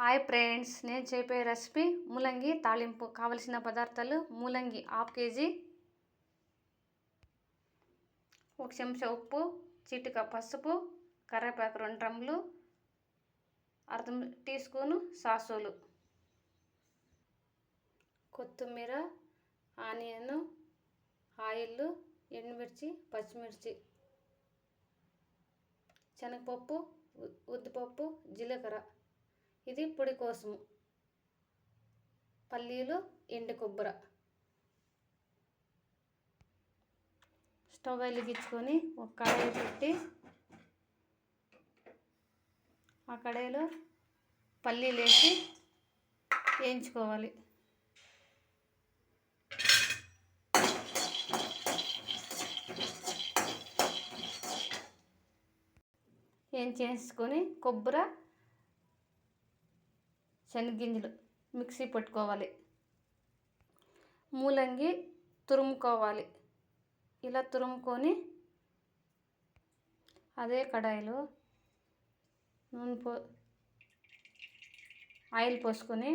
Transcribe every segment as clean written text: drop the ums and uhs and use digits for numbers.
Hi friends, నేను చెప్పే recipe ముల్లంగి తాలింపు. కావలసిన పదార్థాలు: ముల్లంగి హాఫ్ కేజీ, 1 చెంచా ఉప్పు, చిటిక పసుపు, కరివేపాకు 2 రెమ్మలు, అర్ధ టీ స్పూను సాసులు, కొత్తిమీర, ఆనియన్, ఆయిల్, ఎండుమిర్చి, పచ్చిమిర్చి, శనగపప్పు, ఉద్దిపప్పు, జీలకర్ర. ఇది పొడి కోసము. పల్లీలు, ఎండు కొబ్బరి. స్టవ్ వెలిగించుకొని ఒక కడాయి పెట్టి ఆ కడాయిలో పల్లీలు వేసి వేయించుకోవాలి. వేయించేసుకొని కొబ్బరి, శనగగింజలు మిక్సీ పట్టుకోవాలి. ముల్లంగి తురుముకోవాలి. ఇలా తురుముకొని అదే కడాయిలో ఆయిల్ పోసుకొని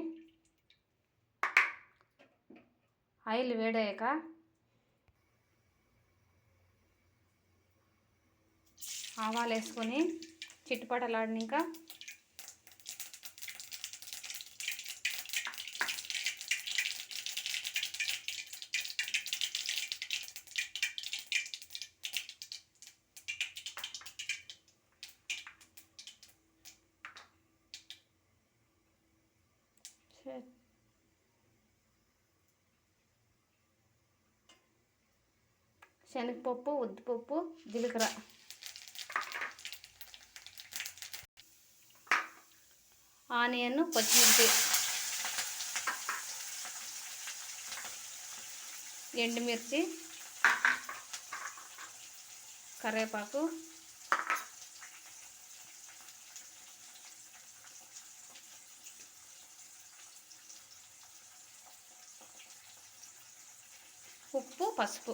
ఆయిల్ వేడయ్యాక ఆవాలు వేసుకొని చిట్టుపటలాడినాక శనగపప్పు, ఉద్దిపప్పు, జీలకర్ర, ఆనియన్, పచ్చిమిర్చి, ఎండుమిర్చి, కరివేపాకు, ఉప్పు, పసుపు.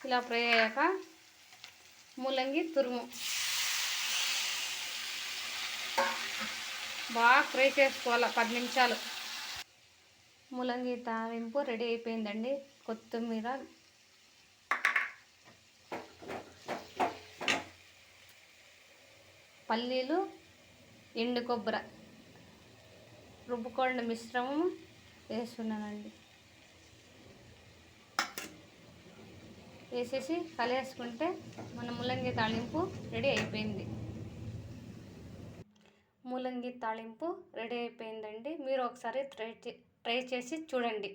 ఇలా ఫ్రై అయ్యాక ముల్లంగి తురుము బాగా ఫ్రై చేసుకోవాలి 10 నిమిషాలు. ముల్లంగి తాలింపు రెడీ అయిపోయిందండి. కొత్తిమీర, పల్లీలు, ఎండు కొబ్బరి రుబ్బుకోండి మిశ్రమం వేస్తున్నానండి. వేసేసి కలిపేసుకుంటే మన ముల్లంగి తాలింపు రెడీ అయిపోయింది. ముల్లంగి తాలింపు రెడీ అయిపోయిందండి. మీరు ఒకసారి ట్రై చేసి చూడండి.